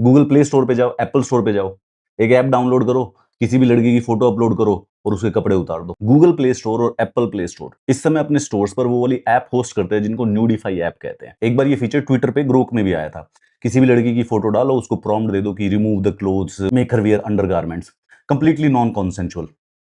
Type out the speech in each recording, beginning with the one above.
Google play store पे जाओ, Apple store पे जाओ, एक ऐप डाउनलोड करो, किसी भी लड़की की फोटो अपलोड करो और उसके कपड़े उतार दो। गूगल प्ले स्टोर और एप्पल प्ले स्टोर इस समय अपने स्टोर्स पर वो वाली ऐप होस्ट करते हैं जिनको न्यूडिफाई ऐप कहते हैं। एक बार ये फीचर ट्विटर पे ग्रोक में भी आया था। किसी भी लड़की की फोटो डालो, उसको प्रॉम्प्ट दे दो कि remove the clothes, make her wear undergarments. Completely non consensual,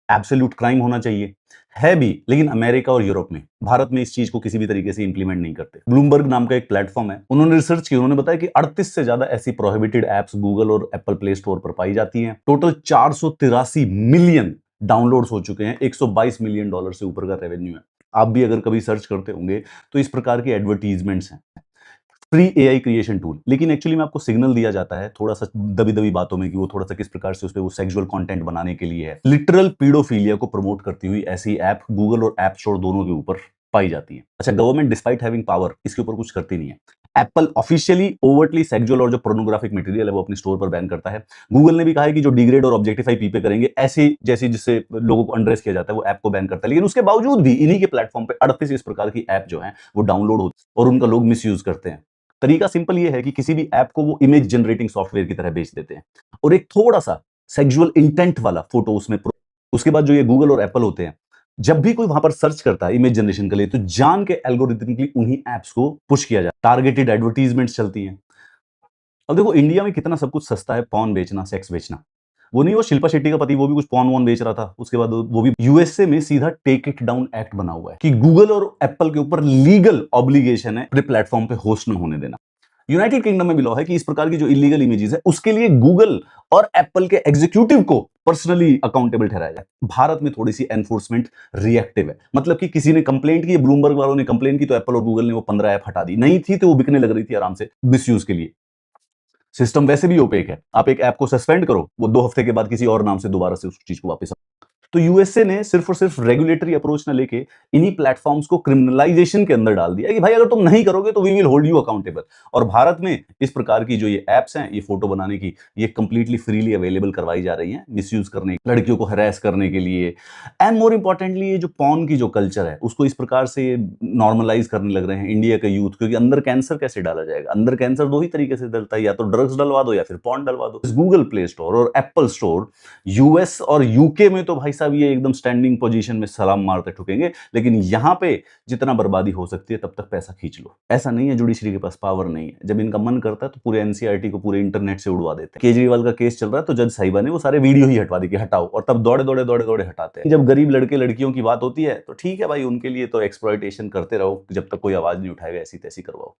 absolute crime होना चाहिए, है भी, लेकिन अमेरिका और यूरोप में, भारत में इस चीज को किसी भी तरीके से इंप्लीमेंट नहीं करते। ब्लूमबर्ग नाम का एक प्लेटफॉर्म है, उन्होंने रिसर्च की, उन्होंने बताया कि 38 से ज्यादा ऐसी प्रोहिबिटेड एप्स गूगल और एप्पल प्ले स्टोर पर पाई जाती हैं। टोटल 483 मिलियन डाउनलोड्स हो चुके हैं, $122 मिलियन से ऊपर का रेवेन्यू है। आप भी अगर कभी सर्च करते होंगे तो इस प्रकार के एडवर्टीजमेंट्स हैं। फ्री एआई क्रिएशन टूल, लेकिन एक्चुअली में आपको सिग्नल दिया जाता है थोड़ा सा दबी दबी बातों में कि वो थोड़ा सा किस प्रकार से उस पे वो सेक्सुअल कंटेंट बनाने के लिए है। लिटरल पीडोफिलिया को प्रमोट करती हुई ऐसी ऐप गूगल और ऐप स्टोर दोनों के ऊपर पाई जाती है। अच्छा, गवर्नमेंट डिस्पाइट हैविंग पावर इसके ऊपर कुछ करती नहीं है। एप्पल ऑफिशियली ओवर्टली सेक्सुअल और जो पोर्नोग्राफिक मटेरियल है वो अपने स्टोर पर बैन करता है। गूगल ने भी कहा है कि जो डिग्रेड और ऑब्जेक्टिफाई पीपे करेंगे ऐसी जैसी जिससे लोगों को अंड्रेस किया जाता है वो ऐप को बैन करता है। लेकिन उसके बावजूद भी इन्हीं के प्लेटफॉर्म पे 38 इस प्रकार की ऐप जो है वो डाउनलोड होती है और उनका लोग मिस यूज करते हैं। तरीका सिंपल ये है कि किसी भी ऐप को वो इमेज जनरेटिंग सॉफ्टवेयर की तरह बेच देते हैं और एक थोड़ा सा सेक्सुअल इंटेंट वाला फोटो उसमें उसके बाद जो ये गूगल और एप्पल होते हैं, जब भी कोई वहां पर सर्च करता है इमेज जनरेशन के लिए तो जान के एल्गोरिथमिकली उन्हीं एप्स को पुश किया जाता है। टारगेटेड एडवर्टीजमेंट्स चलती हैं। अब देखो इंडिया में कितना सब कुछ सस्ता है, पॉर्न बेचना, सेक्स बेचना। वो नहीं, वो शिल्पा शेट्टी का पति वो भी कुछ पॉर्न वॉर्न बेच रहा था, उसके बाद वो भी यूएसए में सीधा टेक इट डाउन एक्ट बना हुआ है कि गूगल और एप्पल के ऊपर लीगल ऑब्लिगेशन है अपने प्लेटफॉर्म पे होस्ट न होने देना। यूनाइटेड किंगडम में भी लॉ है कि इस प्रकार की जो इलीगल इमेजेस है उसके लिए गूगल और एप्पल के एग्जीक्यूटिव को पर्सनली अकाउंटेबल ठहराया जाए। भारत में थोड़ी सी एनफोर्समेंट रिएक्टिव है, मतलब कि किसी ने कंप्लेंट की, ब्लूमबर्ग वालों ने कंप्लेंट की तो एप्पल और गूगल ने वो 15 ऐप हटा दी। नहीं थी तो वो बिकने लग रही थी आराम से मिसयूज के लिए। सिस्टम वैसे भी ओपेक है, आप एक ऐप को सस्पेंड करो, वो 2 हफ्ते के बाद किसी और नाम से दोबारा से उस चीज को वापस। तो यूएसए ने सिर्फ और सिर्फ रेगुलेटरी अप्रोच ना लेके इन्हीं प्लेटफॉर्म्स को क्रिमिनलाइजेशन के अंदर डाल दिया कि भाई अगर तुम नहीं करोगे तो we will hold you accountable. और भारत में इस प्रकार की जो ये एप्स हैं, ये फोटो बनाने की, ये कंप्लीटली फ्रीली अवेलेबल करवाई जा रही हैं मिसयूज करने, लड़कियों को हरास करने के लिए। एंड मोर इंपॉर्टेंटली ये जो पॉर्न की जो कल्चर है उसको इस प्रकार से नॉर्मलाइज करने लग रहे हैं इंडिया का यूथ, क्योंकि अंदर कैंसर कैसे डाला जाएगा? अंदर कैंसर दो ही तरीके से डलता है, या तो ड्रग्स डलवा दो या फिर पॉर्न डलवा दो। गूगल प्ले स्टोर और एप्पल स्टोर यूएस और यूके में तो भाई साहब ये एकदम स्टैंडिंग पोजीशन में सलाम मारते ठुकेंगे, लेकिन यहां पे जितना बर्बादी हो सकती है तब तक पैसा खींच लो। ऐसा नहीं है जुडिशरी के पास पावर नहीं है, जब इनका मन करता है तो पूरे एनसीईआरटी को पूरे इंटरनेट से उड़वा देते हैं। केजरीवाल का केस चल रहा है तो जज साहिबा ने वो सारे वीडियो ही हटवा दी कि हटाओ, और तब दौड़े दौड़े दौड़े दौड़े हटाते हैं। जब गरीब लड़के लड़कियों की बात होती है तो ठीक है भाई, उनके लिए तो एक्सप्लॉयटेशन करते रहो, जब तक कोई आवाज नहीं उठाएगा ऐसी तैसी करवाओ।